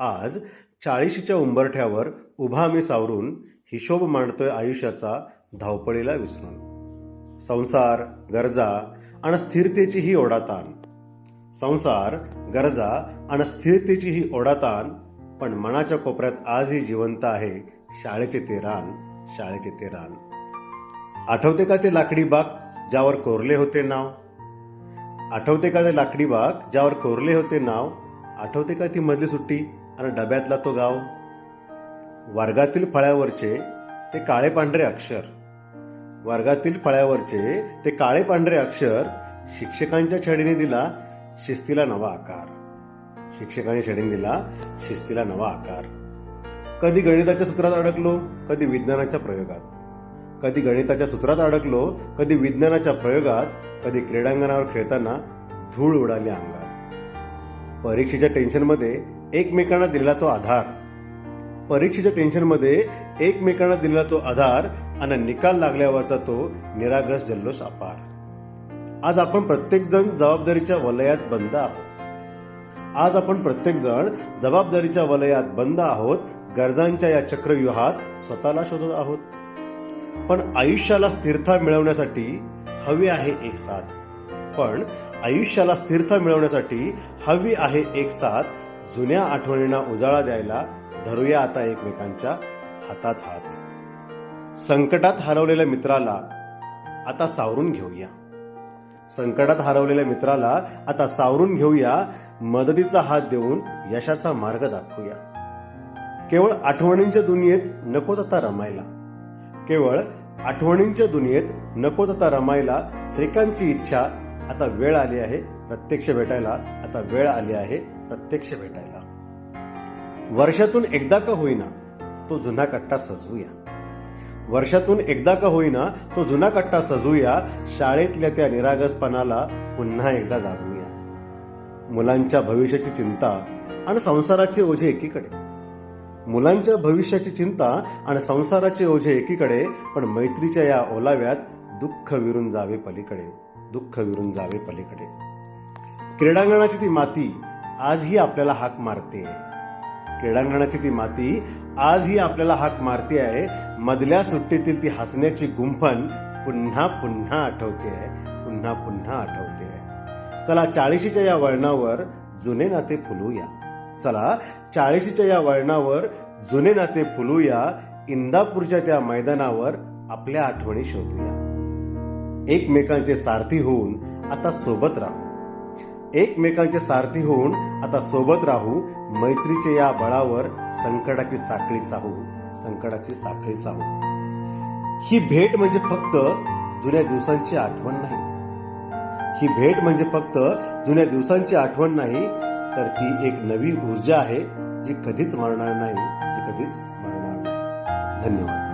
आज 40च्या उंबरठ्यावर उभा मी सावरून हिशोब मांडतोय आयुष्याचा धावपळीला विसरून. संसार, गरजा आणि स्थिरतेची ही ओढाताण. संसार, गरजा आणि स्थिरतेची ही ओढाताण. पण मनाच्या कोपऱ्यात आजही जिवंत आहे शाळेचे ते रान, शाळेचे ते रान. आठवते का ते लाकडी बाग ज्यावर कोरले होते नाव? आठवते का ते लाकडी बाग ज्यावर कोरले होते नाव? आठवते का ती मधली सुट्टी आणि डब्यातला तो गाव? वर्गातील फळ्यावरचे ते काळे पांढरे अक्षर, वर्गातील फळ्यावरचे ते काळे पांढरे अक्षर. शिक्षकांच्या छडीने दिला शिस्तीला नवा आकार, शिक्षकांच्या छडीने दिला शिस्तीला नवा आकार. कधी गणिताच्या सूत्रात अडकलो, कधी विज्ञानाच्या प्रयोगात. कधी गणिताच्या सूत्रात अडकलो, कधी विज्ञानाच्या प्रयोगात. कधी क्रीडांगणावर खेळताना धूळ उडाली अंगात. परीक्षेच्या टेन्शनमध्ये एकमेकांना दिलेला तो आधार, परीक्षेच्या टेन्शनमध्ये एकमेकांना दिलेला तो आधार आणि निकाल लागल्यावरचा तो निरागस जल्लोष अपार. आज आपण प्रत्येक जण जबाबदारीच्या वलयात बंद आहोत. आज आपण प्रत्येक जण जबाबदारीच्या वलयात बंद आहोत. गरजांच्या या चक्रव्यूहात स्वतःला शोधत आहोत. पण आयुष्याला स्थिरता मिळवण्यासाठी हवी आहे एक साथ. पण आयुष्याला स्थिरता मिळवण्यासाठी हवी आहे एक साथ. जुन्या आठवणींना उजाळा द्यायला धरूया आता एकमेकांच्या हातात हात. संकटात हरवलेल्या मित्राला आता सावरून घेऊया, संकटात हरवलेल्या मित्राला आता सावरून घेऊया. मदतीचा हात देऊन यशाचा मार्ग दाखवूया. केवळ आठवणींच्या दुनियेत नकोत आता रमायला, केवळ आठवणींच्या दुनियेत नकोत आता रमायला. श्रीकांतची इच्छा आता वेळ आली आहे प्रत्यक्ष भेटायला, आता वेळ आली आहे प्रत्यक्ष भेटायला. वर्षातून एकदा का होईना तो जुना कट्टा सजवूया, वर्षातून एकदा का होईना तो जुना कट्टा सजवूया. शाळेतल्या त्या निरागसपणाला पुन्हा एकदा जागवूया. मुलांच्या भविष्याची चिंता आणि संसाराचे ओझे एकीकडे, मुलांच्या भविष्याची चिंता आणि संसाराचे ओझे एकीकडे. पण मैत्रीच्या या ओलाव्यात दुःख विरून जावे पलीकडे, दुःख विरून जावे पलीकडे. क्रीडांगणाची ती माती आजही आपल्याला हाक मारते, क्रीडांगणाची ती माती आजही आपल्याला हाक मारते आहे. मधल्या सुट्टीतील ती हसण्याची गुंफण पुन्हा पुन्हा आठवते आहे, पुन्हा पुन्हा आठवते आहे. चला 40च्या या वळणावर जुने नाते फुलूया, चला 40च्या या वळणावर जुने नाते फुलूया. इंदापूरच्या त्या मैदानावर आपल्या आठवणी शोधूया. एकमेकांचे सारथी होऊन आता सोबत राहू, एकमेकांचे सारथी होऊन आता सोबत राहू. मैत्रीचे या बळावर संकटाची साखळी साहू, संकटाची साखळी साहू. ही भेट म्हणजे फक्त जुन्या दिवसांची आठवण नाही, ही भेट म्हणजे फक्त जुन्या दिवसांची आठवण नाही, तर ती एक नवी ऊर्जा आहे जी कधीच मरणार नाही, जी कधीच मरणार नाही. धन्यवाद.